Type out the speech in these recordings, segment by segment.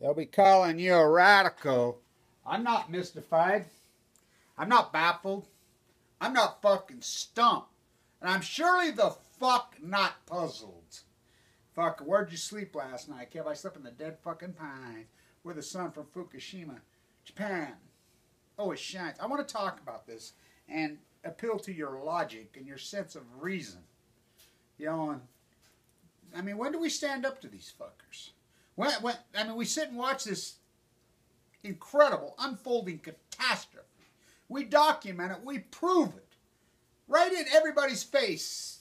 They'll be calling you a radical. I'm not mystified. I'm not baffled. I'm not fucking stumped. And I'm surely the fuck not puzzled. Fuck, where'd you sleep last night, Kev? I slept in the dead fucking pines where the sun from Fukushima, Japan, always shines. I want to talk about this and appeal to your logic and your sense of reason. You know, and, I mean, when do we stand up to these fuckers? We sit and watch this incredible unfolding catastrophe. We document it. We prove it. Right in everybody's face.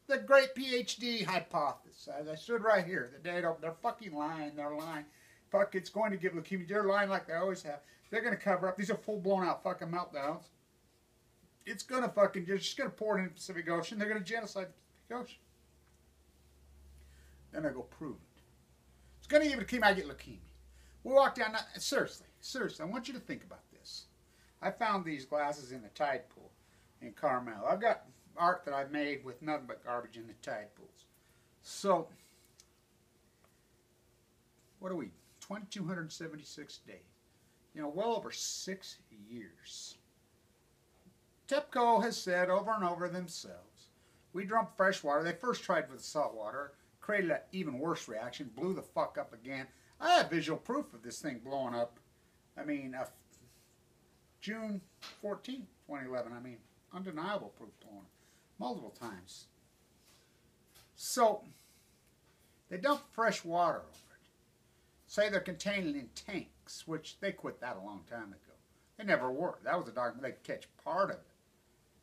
The great PhD hypothesis. As I stood right here, the day they're fucking lying. They're lying. Fuck, it's going to give leukemia. They're lying like they always have. They're going to cover up. These are full blown out fucking meltdowns. It's going to fucking, they're just going to pour it in the Pacific Ocean. They're going to genocide the Pacific Ocean. Then I go prove it. It's going to give leukemia. I get leukemia. We walk down. Seriously, I want you to think about this. I found these glasses in the tide pool in Carmel. I've got art that I've made with nothing but garbage in the tide pools. So, what are we? 2,276 days. You know, well over 6 years. TEPCO has said over and over themselves, we dump fresh water. They first tried with salt water, created an even worse reaction, blew the fuck up again. I have visual proof of this thing blowing up. I mean, June 14, 2011. I mean, undeniable proof blowing up multiple times. So, they dump fresh water over it. Say they're contained in tanks, which they quit that a long time ago. They never were. That was a document. They could catch part of it.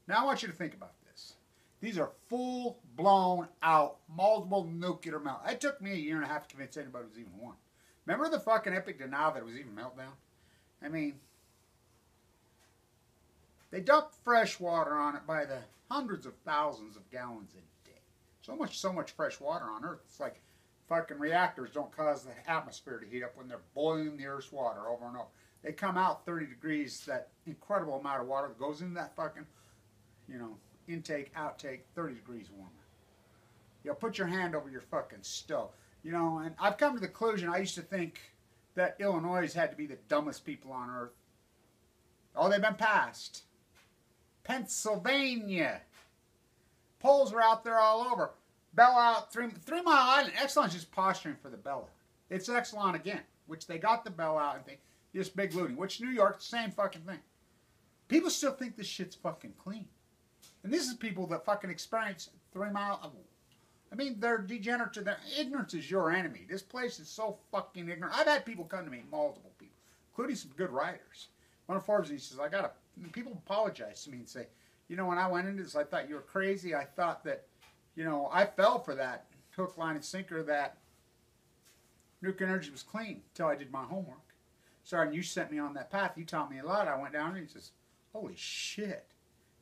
Now I want you to think about this. These are full-blown out, multiple nuclear melt. It took me a year and a half to convince anybody it was even one. Remember the fucking epic denial that it was even meltdown? I mean, they dump fresh water on it by the hundreds of thousands of gallons a day. So much fresh water on Earth. It's like fucking reactors don't cause the atmosphere to heat up when they're boiling the Earth's water over and over. They come out 30 degrees, that incredible amount of water that goes into that fucking, you know, intake, outtake, 30 degrees warmer. You know, put your hand over your fucking stove. You know, and I've come to the conclusion, I used to think that Illinois had to be the dumbest people on Earth. Oh, they've been passed. Pennsylvania. Polls are out there all over. Bailout, 3 Mile Island. Exelon's just posturing for the bailout. It's Exelon again, which they got the bailout and this big looting, which New York, the same fucking thing. People still think this shit's fucking clean. And this is people that fucking experience 3 Mile. I mean, they're degenerate to their ignorance is your enemy. This place is so fucking ignorant. I've had people come to me, multiple people, including some good writers. One of Forbes, he says, people apologize to me and say, you know, when I went into this, I thought you were crazy. I thought that, you know, I fell for that hook, line, and sinker that nuclear energy was clean until I did my homework. Sorry, and you sent me on that path. You taught me a lot. I went down and he says, holy shit.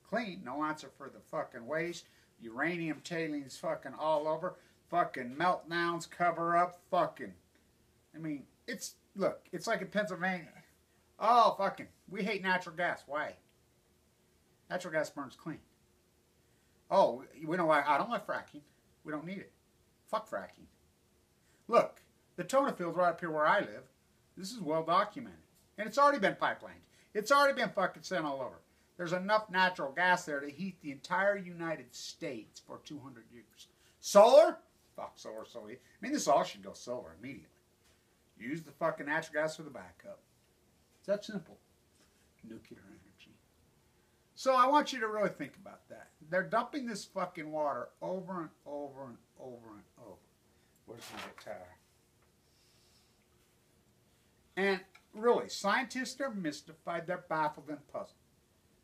Clean. No answer for the fucking waste. Uranium tailings fucking all over. Fucking meltdowns, cover up, fucking. I mean, look, it's like in Pennsylvania. Oh, fucking, we hate natural gas. Why? Natural gas burns clean. Oh, we don't like, I don't like fracking. We don't need it. Fuck fracking. Look, the Tona field right up here where I live, this is well documented. And it's already been pipelined. It's already been fucking sent all over. There's enough natural gas there to heat the entire United States for 200 years. Solar? Fuck solar. I mean, this all should go solar immediately. Use the fucking natural gas for the backup. It's that simple. Nuclear energy. So I want you to really think about that. They're dumping this fucking water over and over and over and over. Where's my guitar? And really, scientists are mystified. They're baffled and puzzled.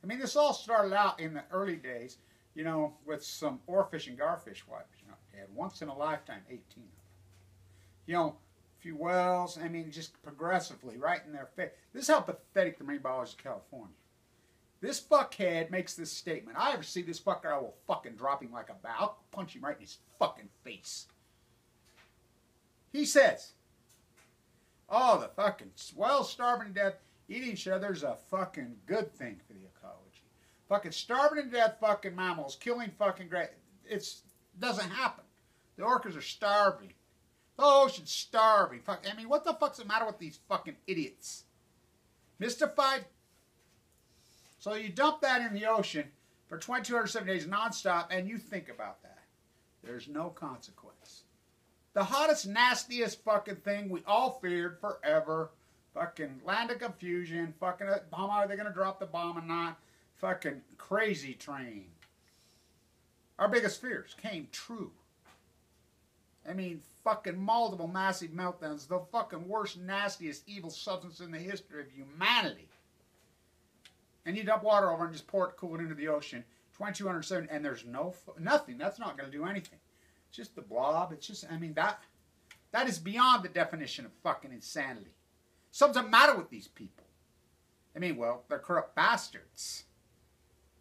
I mean, this all started out in the early days, you know, with some oarfish and garfish wipers. You know, they had once in a lifetime 18 of them. You know, a few wells, I mean, just progressively, right in their face. This is how pathetic the marine biologists of California. This fuckhead makes this statement. I ever see this fucker, I will fucking drop him like a bat. I'll punch him right in his fucking face. He says, oh, the fucking whales starving to death, eating each other's a fucking good thing for the ecology. Fucking starving to death fucking mammals, killing fucking great. It doesn't happen. The orcas are starving. The ocean's starving. Fuck, I mean, what the fuck's the matter with these fucking idiots? Mystified? So you dump that in the ocean for 2,207 days nonstop, and you think about that. There's no consequence. The hottest, nastiest fucking thing we all feared forever. Fucking land of confusion. Fucking bomb. Are they going to drop the bomb or not? Fucking crazy train. Our biggest fears came true. I mean, fucking multiple massive meltdowns. The fucking worst, nastiest, evil substance in the history of humanity. And you dump water over and just pour it, cool it into the ocean. 2,207, and there's nothing. That's not going to do anything. It's just the blob. It's just, I mean, that is beyond the definition of fucking insanity. Something's the matter with these people. I mean, well, they're corrupt bastards.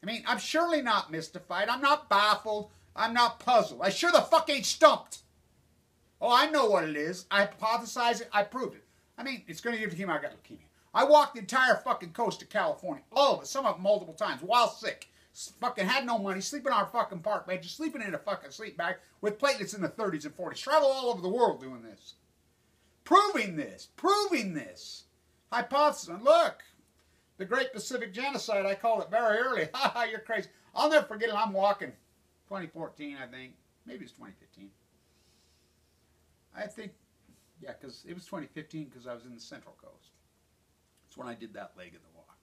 I mean, I'm surely not mystified. I'm not baffled. I'm not puzzled. I sure the fuck ain't stumped. Oh, I know what it is. I hypothesized it. I proved it. I mean, it's going to give leukemia. I got leukemia. I walked the entire fucking coast of California. All of it. Some of it multiple times. While sick. Fucking had no money. Sleeping on our fucking park bed. Just sleeping in a fucking sleep bag with platelets in the 30s and 40s. Travel all over the world doing this. Proving this. Proving this. Hypothesis. And look. The Great Pacific Genocide. I called it very early. Ha ha, you're crazy. I'll never forget it. I'm walking. 2014, I think. Maybe it's 2015. I think, yeah, because it was 2015 because I was in the Central Coast. That's when I did that leg of the walk.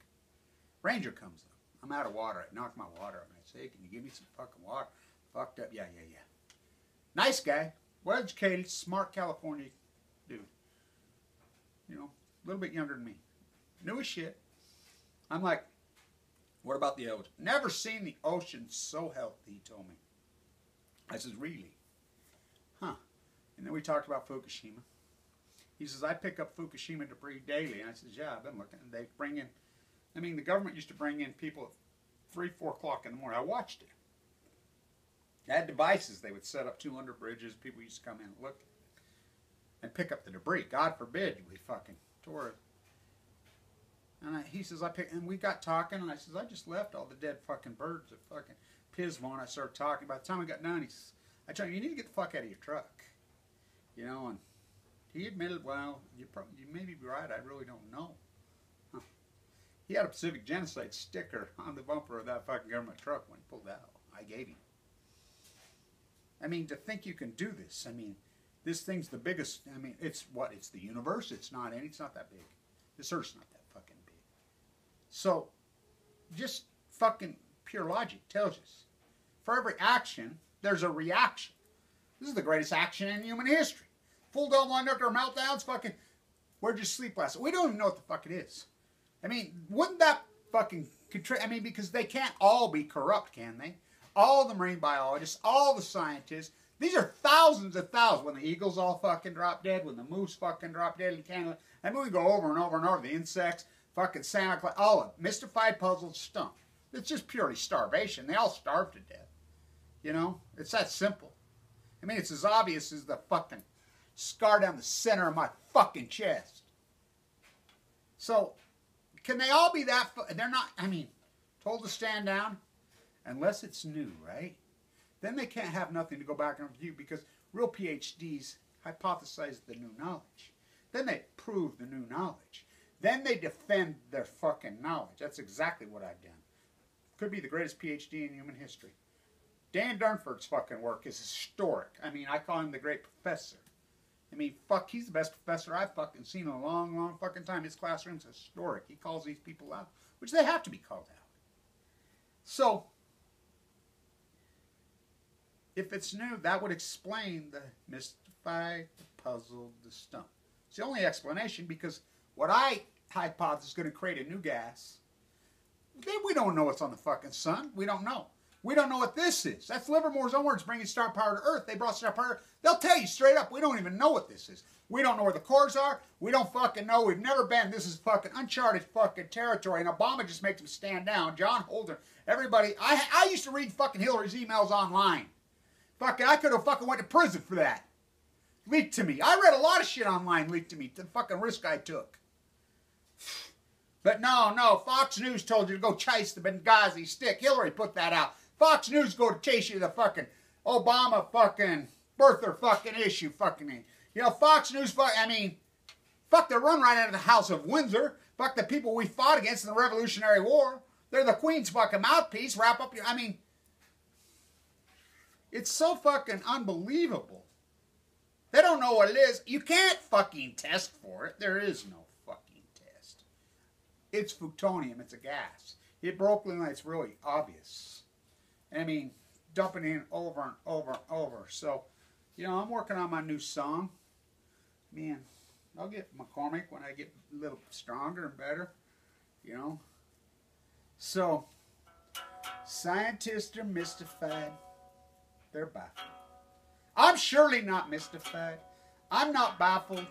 Ranger comes up. I'm out of water. I knocked my water up. And I say, hey, can you give me some fucking water? Fucked up. Yeah. Nice guy. Well-educated, smart California dude. You know, a little bit younger than me. Knew his shit. I'm like, what about the ocean? Never seen the ocean so healthy, he told me. I says, really? Huh. And then we talked about Fukushima. He says, I pick up Fukushima debris daily. And I says, yeah, I've been looking. They bring in, I mean, the government used to bring in people at 3, 4 o'clock in the morning. I watched it. They had devices. They would set up 200 bridges. People used to come in and look and pick up the debris. God forbid we fucking tore it. And he says, and we got talking, and I says, I just left all the dead fucking birds at fucking Pismo, and I started talking. By the time we got done, I told him, you need to get the fuck out of your truck. You know, and he admitted, well, you may be right, I really don't know. Huh. He had a Pacific Genocide sticker on the bumper of that fucking government truck when he pulled out. I gave him. I mean, to think you can do this, I mean, this thing's the biggest, I mean, it's what? It's the universe? It's not that big. This Earth's not that fucking big. So, just fucking pure logic tells us, for every action, there's a reaction. This is the greatest action in human history. Full dome nuclear meltdowns, fucking, where'd you sleep last night? We don't even know what the fuck it is. I mean, wouldn't that fucking, I mean, because they can't all be corrupt, can they? All the marine biologists, all the scientists, these are thousands of thousands. When the eagles all fucking drop dead, when the moose fucking drop dead in Canada, I mean, we go over and over and over, the insects, fucking Santa Claus, all of it, mystified, puzzled, stumped. It's just purely starvation. They all starve to death. You know, it's that simple. I mean, it's as obvious as the fucking scar down the center of my fucking chest. So, can they all be that? They're not, I mean, told to stand down, unless it's new, right? Then they can't have nothing to go back and review because real PhDs hypothesize the new knowledge. Then they prove the new knowledge. Then they defend their fucking knowledge. That's exactly what I've done. Could be the greatest PhD in human history. Dan Durnford's fucking work is historic. I mean, I call him the great professor. I mean, fuck, he's the best professor I've fucking seen in a long, long fucking time. His classroom's historic. He calls these people out, which they have to be called out. So, if it's new, that would explain the mystified, the puzzled, the stumped. It's the only explanation because what I hypothesize is going to create a new gas. We don't know what's on the fucking sun. We don't know. We don't know what this is. That's Livermore's own words, bringing star power to Earth. They brought star power. They'll tell you straight up, we don't even know what this is. We don't know where the cores are. We don't fucking know. We've never been. This is fucking uncharted fucking territory. And Obama just makes them stand down. John Holder, everybody. I used to read fucking Hillary's emails online. Fucking, I could have fucking went to prison for that. Leaked to me. I read a lot of shit online leaked to me. The fucking risk I took. But no. Fox News told you to go chase the Benghazi stick. Hillary put that out. Fox News go to chase you the fucking Obama fucking birther fucking issue fucking You know, Fox News, fuck, I mean, fuck, they run right out of the House of Windsor. Fuck the people we fought against in the Revolutionary War. They're the Queen's fucking mouthpiece. Wrap up your, I mean, it's so fucking unbelievable. They don't know what it is. You can't fucking test for it. There is no fucking test. It's fuktonium. It's a gas. It broke when it's really obvious. I mean, dumping in over and over and over. So, you know, I'm working on my new song. Man, I'll get McCormick when I get a little stronger and better. You know. So, scientists are mystified. They're baffled. I'm surely not mystified. I'm not baffled.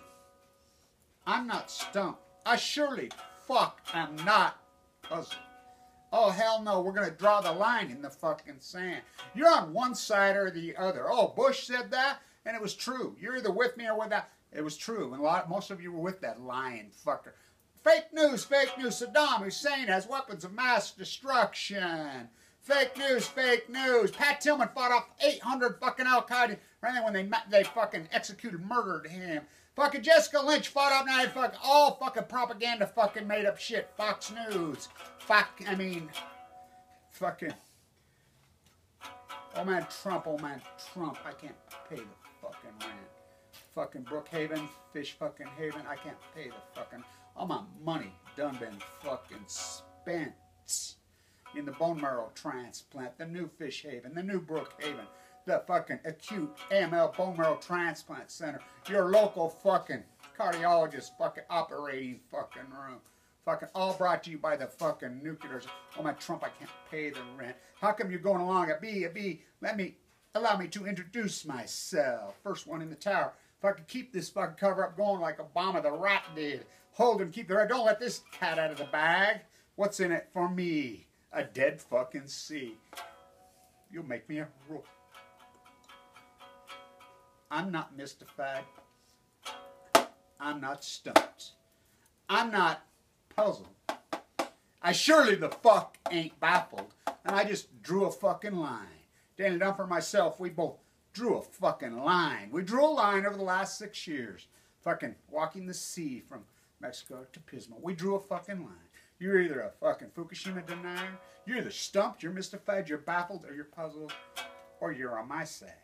I'm not stumped. I surely fuck am not puzzled. Oh, hell no, we're going to draw the line in the fucking sand. You're on one side or the other. Oh, Bush said that, and it was true. You're either with me or with that. It was true, and most of you were with that lying fucker. Fake news, fake news. Saddam Hussein has weapons of mass destruction. Fake news, fake news. Pat Tillman fought off 800 fucking Al-Qaeda right when they fucking executed, murdered him. Fucking Jessica Lynch fought off 9 fucking, all fucking propaganda fucking made up shit. Fox News. Fuck, I mean, fucking, oh man Trump, I can't pay the fucking rent. Fucking Brookhaven, Fish fucking Haven, I can't pay the fucking, all my money done been fucking spent in the bone marrow transplant, the new Fish Haven, the new Brookhaven, the fucking acute AML bone marrow transplant center, your local fucking cardiologist fucking operating fucking room. Fucking all brought to you by the fucking nuclears. Oh my Trump, I can't pay the rent. How come you're going along at B? Allow me to introduce myself. First one in the tower. If I could keep this fucking cover up going like Obama the rat did. Hold and keep the rat. Don't let this cat out of the bag. What's in it for me? A dead fucking sea. You'll make me a rule. I'm not mystified. I'm not stumped. I'm not puzzled. I surely the fuck ain't baffled. And I just drew a fucking line. Danny Dumper and myself, we both drew a fucking line. We drew a line over the last 6 years. Fucking walking the sea from Mexico to Pismo. We drew a fucking line. You're either a fucking Fukushima denier, you're either stumped, you're mystified, you're baffled, or you're puzzled, or you're on my side.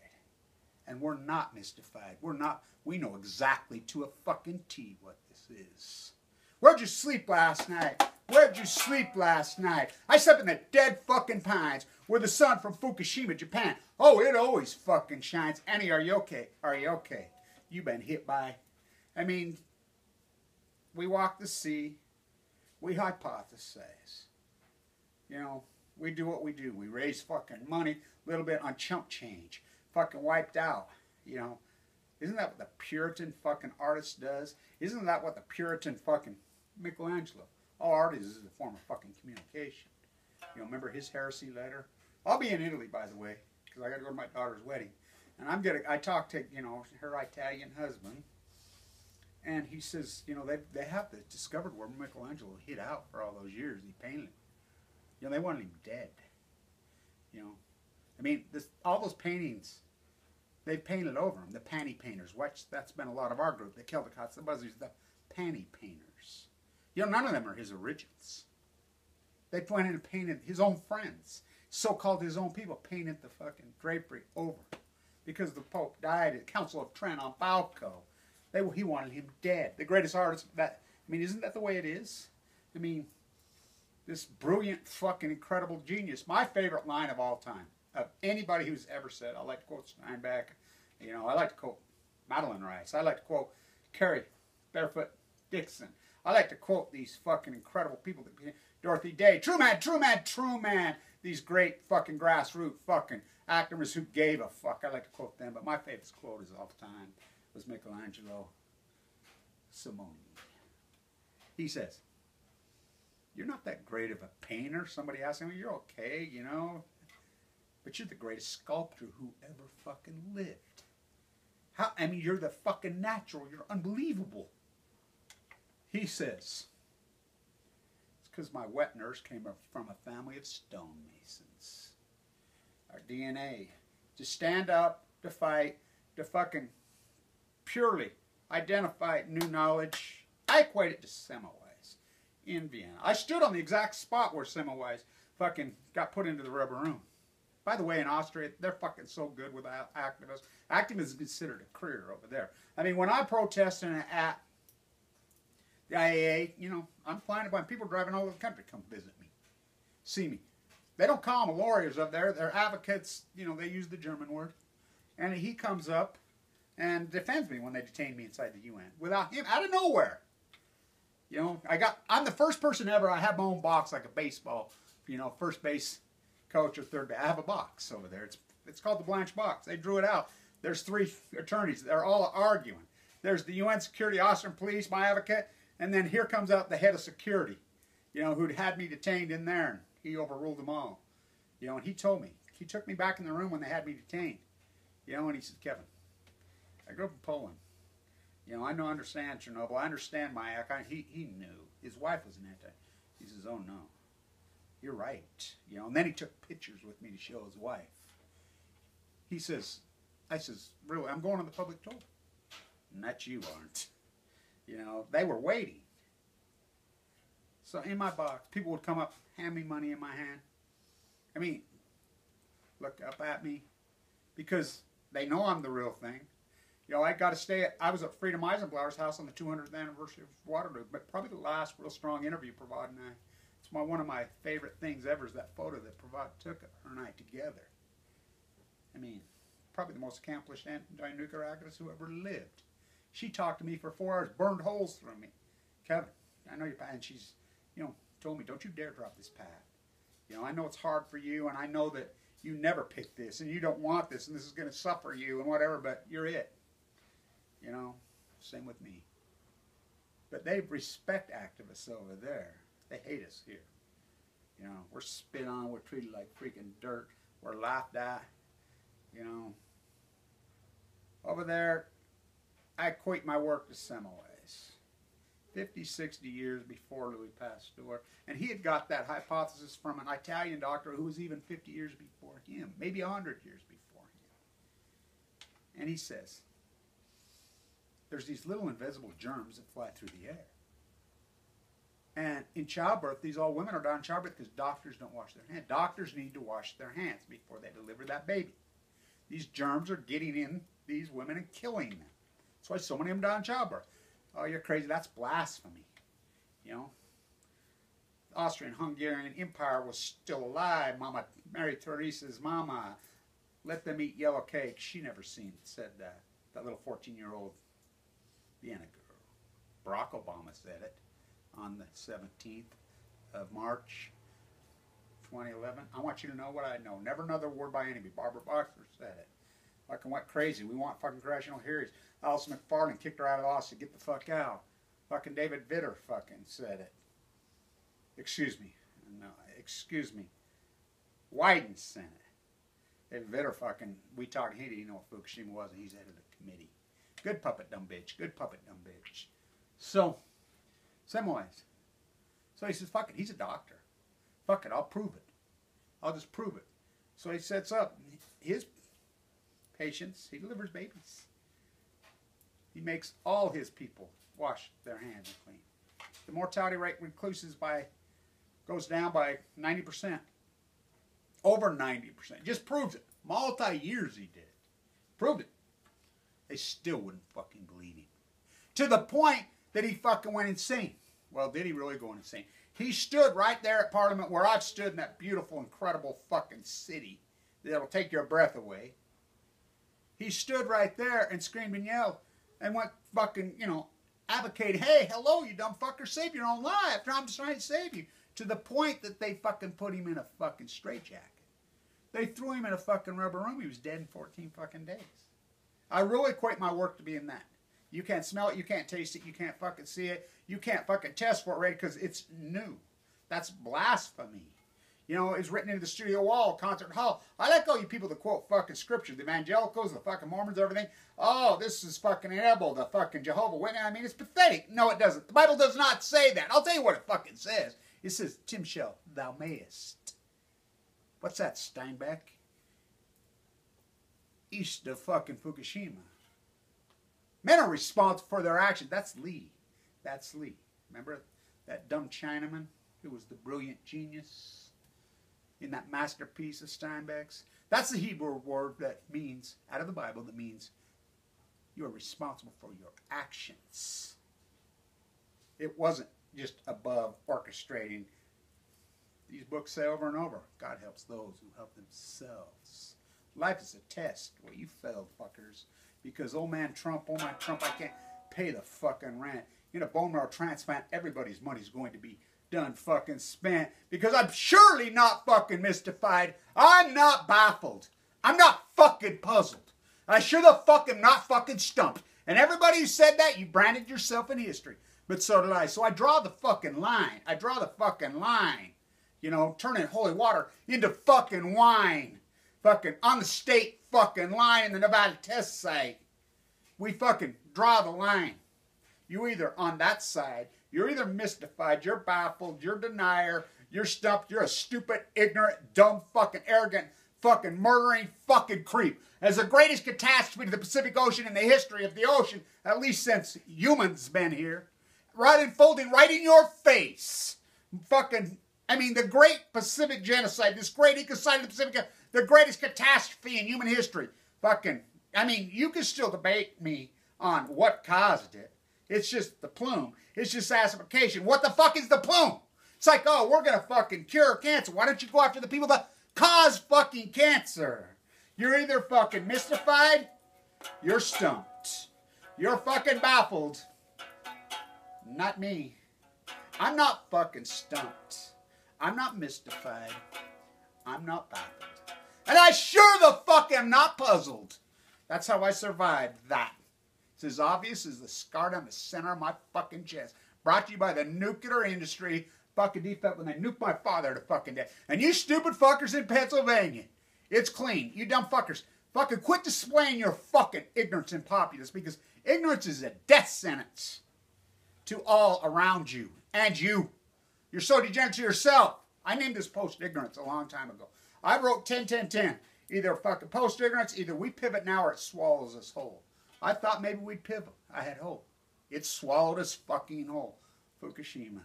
And we're not mystified. We know exactly to a fucking T what this is. Where'd you sleep last night? Where'd you sleep last night? I slept in the dead fucking pines with the sun from Fukushima, Japan. Oh, it always fucking shines. Annie, are you okay? Are you okay? You been hit by, I mean, we walk the sea. We hypothesize. You know, we do what we do. We raise fucking money, a little bit on chump change. Fucking wiped out, you know. Isn't that what the Puritan fucking artist does? Isn't that what the Puritan fucking Michelangelo? All art is a form of fucking communication. You know, remember his heresy letter? I'll be in Italy, by the way, because I got to go to my daughter's wedding. And I talked to, you know, her Italian husband. And he says, you know, they have discovered where Michelangelo hid out for all those years. He painted him. You know, they wanted him dead. You know, I mean, all those paintings, they painted over him. The panty painters. That's been a lot of our group. The Celticots, the Buzzards, the panty painters. You know, none of them are his originals. They went in and painted his own friends, so-called his own people, painted the fucking drapery over. Because the Pope died at Council of Trent on Falco. He wanted him dead. The greatest artist, I mean, isn't that the way it is? I mean, this brilliant, fucking, incredible genius. My favorite line of all time, of anybody who's ever said, I like to quote Steinbeck, you know, I like to quote Madeline Rice, I like to quote Carrie Barefoot Dixon, I like to quote these fucking incredible people, Dorothy Day, true man, these great fucking grassroots fucking actors who gave a fuck. I like to quote them, but my favorite quote is all the time was Michelangelo Simone. He says, you're not that great of a painter. Somebody asked him, you're okay, you know, but you're the greatest sculptor who ever fucking lived. I mean, you're the fucking natural. You're unbelievable. He says, it's because my wet nurse came from a family of stonemasons. Our DNA, to stand up, to fight, to fucking purely identified new knowledge. I equate it to Semmelweis in Vienna. I stood on the exact spot where Semmelweis fucking got put into the rubber room. By the way, in Austria, they're fucking so good with activists. Activism is considered a career over there. I mean, when I protest at the IAA, you know, I'm flying by people driving all over the country come visit me, see me. They don't call them lawyers up there. They're advocates. You know, they use the German word. And he comes up and defends me when they detain me inside the UN without him, out of nowhere. You know, I'm the first person ever. I have my own box like a baseball, you know, first base coach or third base. I have a box over there. It's called the Blanch box. They drew it out. There's 3 attorneys. They're all arguing. There's the UN security, Austrian police, my advocate, and then here comes out the head of security, you know, who'd had me detained in there, and he overruled them all. You know, and he told me. He took me back in the room when they had me detained. You know, and he said, Kevin, I grew up in Poland. You know, I understand Chernobyl. I understand my act. He knew. His wife was an anti. He says, oh, no. You're right. You know, and then he took pictures with me to show his wife. He says, I says, really, I'm going on the public tour. And that you aren't. You know, they were waiting. So in my box, people would come up, hand me money in my hand. I mean, look up at me. Because they know I'm the real thing. You know, I was at Freedom Eisenblauer's house on the 200th anniversary of Waterloo, but probably the last real strong interview Provad and I. It's one of my favorite things ever is that photo that Provad took of her and I together. I mean, probably the most accomplished anti-nuclear activist who ever lived. She talked to me for 4 hours, burned holes through me. Kevin, I know you're, and she's, you know, told me, don't you dare drop this path. You know, I know it's hard for you, and I know that you never picked this, and you don't want this, and this is going to suffer you, and whatever, but you're it. You know, same with me. But they respect activists over there. They hate us here. You know, we're spit on, we're treated like freaking dirt, we're laughed at. You know, over there, I equate my work to Semmelweis. 50, 60 years before Louis Pasteur. And he had got that hypothesis from an Italian doctor who was even 50 years before him, maybe 100 years before him. And he says, there's these little invisible germs that fly through the air. And in childbirth, these all women are dying in childbirth because doctors don't wash their hands. Doctors need to wash their hands before they deliver that baby. These germs are getting in these women and killing them. That's why so many of them die in childbirth. Oh, you're crazy. That's blasphemy. You know, the Austrian-Hungarian Empire was still alive. Mama, Mary Teresa's mama, let them eat yellow cake. She never said that. That little 14-year-old Vienna girl. Barack Obama said it on the 17th of March, 2011. I want you to know what I know. Never another word by anybody. Barbara Boxer said it. Fucking went crazy. We want fucking congressional hearings. Alice McFarland kicked her out of office to get the fuck out. Fucking David Vitter fucking said it. Excuse me. No, excuse me. Wyden said it. David Vitter fucking, we talked, he didn't know what Fukushima was, and he's head of the committee. Good puppet, dumb bitch. Good puppet, dumb bitch. So, Semmelweis. So he says, fuck it, he's a doctor. Fuck it, I'll prove it. I'll just prove it. So he sets up his patients, he delivers babies. He makes all his people wash their hands and clean. The mortality rate recluses goes down by 90%. Over 90%. Just proves it. Multi-years he did it. Proved it. They still wouldn't fucking believe him. To the point that he fucking went insane. Well, did he really go insane? He stood right there at Parliament where I've stood in that beautiful, incredible fucking city that'll take your breath away. He stood right there and screamed and yelled and went fucking, you know, advocating, hey, hello, you dumb fucker, save your own life. I'm just trying to save you. To the point that they fucking put him in a fucking straitjacket. They threw him in a fucking rubber room. He was dead in 14 fucking days. I really equate my work to being that. You can't smell it, you can't taste it, you can't fucking see it, you can't fucking test for it, right? Because it's new. That's blasphemy. You know, it's written into the studio wall, concert hall. I like all you people that quote fucking scripture, the evangelicals, the fucking Mormons, everything. Oh, this is fucking inedible, the fucking Jehovah Witness. I mean, it's pathetic. No, it doesn't. The Bible does not say that. I'll tell you what it fucking says. It says, Tim Shell, thou mayest. What's that, Steinbeck? East of fucking Fukushima. Men are responsible for their actions. That's Lee. That's Lee. Remember that dumb Chinaman who was the brilliant genius in that masterpiece of Steinbeck's? That's the Hebrew word that means, out of the Bible, that means you are responsible for your actions. It wasn't just above orchestrating. These books say over and over, God helps those who help themselves. Life is a test. Well, you failed, fuckers. Because old man Trump, I can't pay the fucking rent. In a bone marrow transplant, everybody's money's going to be done fucking spent. Because I'm surely not fucking mystified. I'm not baffled. I'm not fucking puzzled. I sure the fuck am not fucking stumped. And everybody who said that, you branded yourself in history. But so did I. So I draw the fucking line. I draw the fucking line. You know, turning holy water into fucking wine. Fucking on the state fucking line in the Nevada test site. We fucking draw the line. You either on that side, you're either mystified, you're baffled, you're denier, you're stumped, you're a stupid, ignorant, dumb, fucking arrogant, fucking murdering fucking creep. As the greatest catastrophe to the Pacific Ocean in the history of the ocean, at least since humans been here, right unfolding right in your face. Fucking, I mean, the Great Pacific Genocide, this great ecocide of the Pacific, the greatest catastrophe in human history. Fucking, I mean, you can still debate me on what caused it. It's just the plume. It's just acidification. What the fuck is the plume? It's like, oh, we're going to fucking cure cancer. Why don't you go after the people that cause fucking cancer? You're either fucking mystified, you're stumped. You're fucking baffled. Not me. I'm not fucking stumped. I'm not mystified. I'm not baffled. And I sure the fuck am not puzzled. That's how I survived that. It's as obvious as the scar down the center of my fucking chest. Brought to you by the nuclear industry. Fucking defect when they nuked my father to fucking death. And you stupid fuckers in Pennsylvania. It's clean. You dumb fuckers. Fucking quit displaying your fucking ignorance and populace. Because ignorance is a death sentence to all around you. And you. You're so degenerate to yourself. I named this post-ignorance a long time ago. I wrote 10-10-10. Either fucking post-ignorance, either we pivot now or it swallows us whole. I thought maybe we'd pivot. I had hope. It swallowed us fucking whole. Fukushima.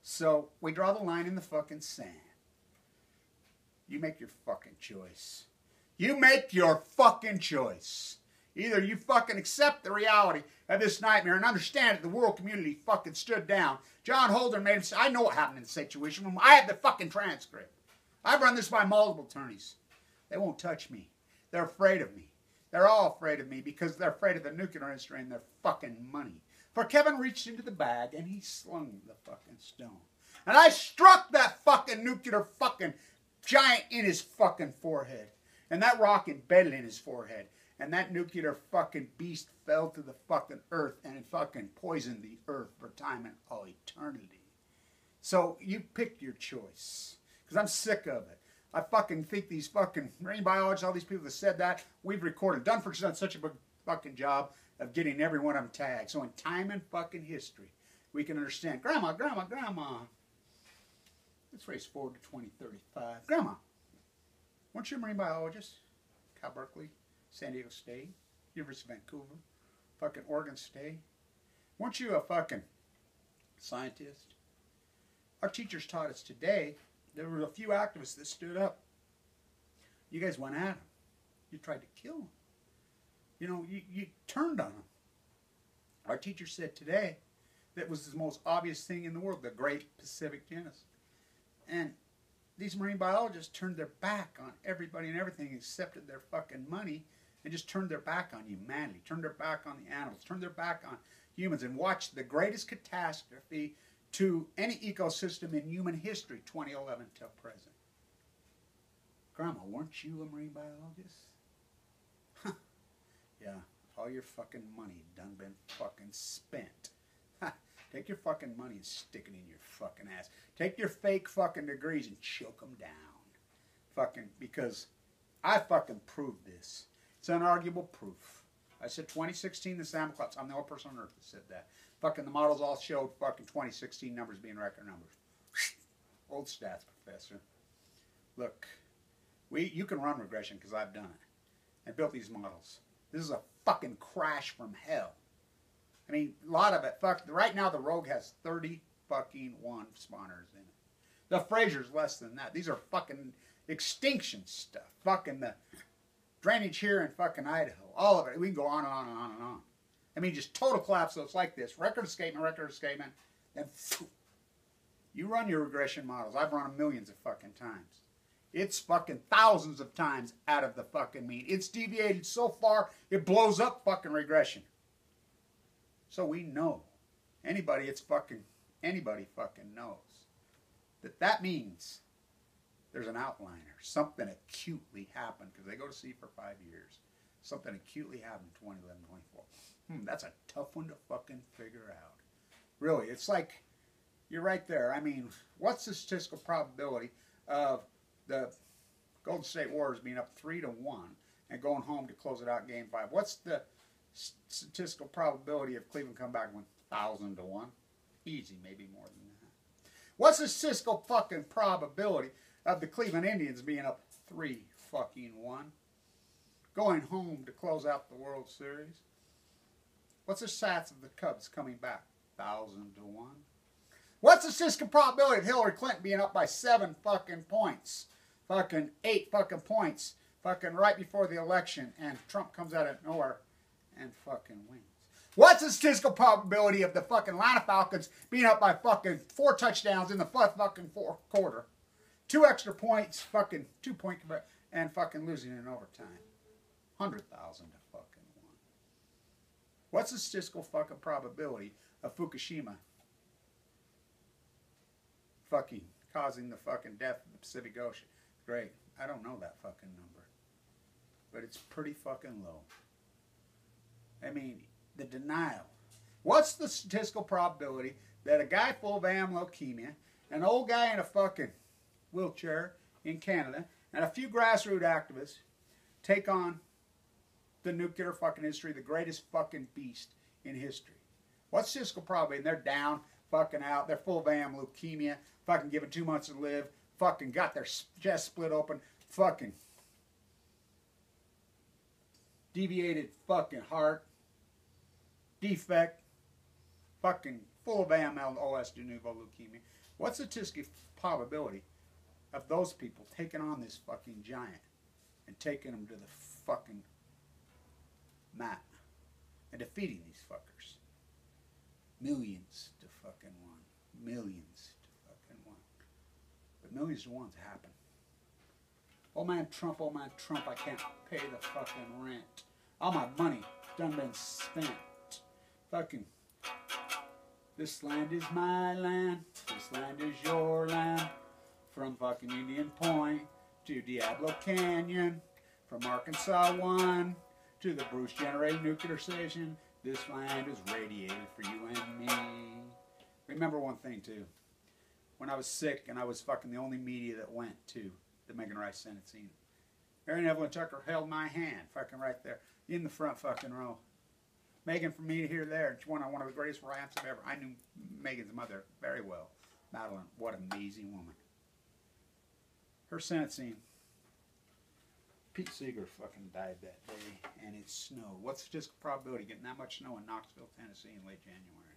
So, we draw the line in the fucking sand. You make your fucking choice. You make your fucking choice. Either you fucking accept the reality of this nightmare and understand that the world community fucking stood down. John Holder made him say, I know what happened in the Situation Room. I have the fucking transcript. I've run this by multiple attorneys. They won't touch me. They're afraid of me. They're all afraid of me because they're afraid of the nuclear industry and their fucking money. For Kevin reached into the bag and he slung the fucking stone. And I struck that fucking nuclear fucking giant in his fucking forehead. And that rock embedded in his forehead. And that nuclear fucking beast fell to the fucking earth and it fucking poisoned the earth for time and all eternity. So you pick your choice. Because I'm sick of it. I fucking think these fucking marine biologists, all these people that said that, we've recorded. Dunford's done such a big fucking job of getting every one of them tagged. So in time and fucking history, we can understand. Grandma. Let's race forward to 2035. Grandma, weren't you a marine biologist? Cal Berkeley, San Diego State, University of Vancouver, fucking Oregon State. Weren't you a fucking scientist? Our teachers taught us today. There were a few activists that stood up. You guys went at them. You tried to kill them. You know, you turned on them. Our teacher said today that was the most obvious thing in the world, the Great Pacific Genocide. And these marine biologists turned their back on everybody and everything, accepted their fucking money, and just turned their back on humanity, turned their back on the animals, turned their back on humans, and watched the greatest catastrophe to any ecosystem in human history, 2011 till present. Grandma, weren't you a marine biologist? Huh. Yeah, all your fucking money done been fucking spent. Take your fucking money and stick it in your fucking ass. Take your fake fucking degrees and choke them down. Fucking, because I fucking proved this. It's unarguable proof. I said 2016 the sample clouds. I'm the only person on earth that said that. Fucking the models all showed fucking 2016 numbers being record numbers. Old stats, professor. Look, you can run regression because I've done it. I built these models. This is a fucking crash from hell. I mean, a lot of it, right now the Rogue has 30 fucking one spawners in it. The Fraser's less than that. These are fucking extinction stuff. Fucking the drainage here in fucking Idaho. All of it. We can go on and on and on and on. I mean, just total collapse. So it's like this. Record escapement, then you run your regression models. I've run them millions of fucking times. It's fucking thousands of times out of the fucking mean. It's deviated so far, it blows up fucking regression. So we know. Anybody fucking knows. That means there's an outliner. Something acutely happened, because they go to sea for 5 years. Something acutely happened in 2011, 24. That's a tough one to fucking figure out. Really, it's like, you're right there. I mean, what's the statistical probability of the Golden State Warriors being up 3-1 and going home to close it out Game 5? What's the statistical probability of Cleveland come back and win 1,000 to 1? Easy, maybe more than that. What's the statistical fucking probability of the Cleveland Indians being up 3-1 going home to close out the World Series? What's the stats of the Cubs coming back? 1,000 to 1. What's the statistical probability of Hillary Clinton being up by 7 fucking points? Fucking 8 fucking points. Fucking right before the election, and Trump comes out of nowhere and fucking wins. What's the statistical probability of the fucking Atlanta Falcons being up by fucking 4 touchdowns in the fucking fourth quarter? 2 extra points, fucking 2-point, and fucking losing in overtime. 100,000 to fucking 1. What's the statistical fucking probability of Fukushima fucking causing the fucking death of the Pacific Ocean? Great. I don't know that fucking number. But it's pretty fucking low. I mean, the denial. What's the statistical probability that a guy full of AM leukemia, an old guy in a fucking wheelchair in Canada, and a few grassroots activists take on the nuclear fucking history, the greatest fucking beast in history? What's the statistical probability? And they're down, fucking out, they're full of AM leukemia, fucking given 2 months to live, fucking got their chest split open, fucking deviated fucking heart, defect, fucking full of AML, de novo leukemia. What's the statistical probability of those people taking on this fucking giant and taking them to the fucking mat and defeating these fuckers? Millions to fucking 1. Millions to fucking 1. But millions to 1's happen. Oh man Trump, I can't pay the fucking rent. All my money done been spent. Fucking, this land is my land, this land is your land. From fucking Indian Point to Diablo Canyon, from Arkansas 1 to the Bruce Generating Nuclear Station, this land is radiated for you and me. Remember one thing too. When I was sick and I was fucking the only media that went to the Megan Rice sentencing, Mary and Evelyn Tucker held my hand, fucking right there, in the front fucking row. Megan from me to here there, and she won one of the greatest rants of ever. I knew Megan's mother very well. Madeline, what an amazing woman. Her sentencing, Pete Seeger fucking died that day, and it snowed. What's the statistical probability of getting that much snow in Knoxville, Tennessee in late January?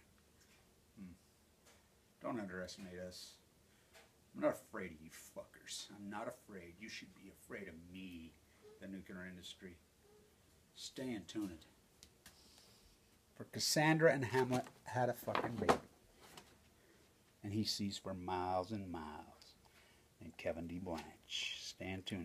Don't underestimate us. I'm not afraid of you fuckers. I'm not afraid. You should be afraid of me, the nuclear industry. Stay in tune. For Cassandra and Hamlet had a fucking baby. And he sees for miles and miles. And Kevin D. Blanch. Stay in tune.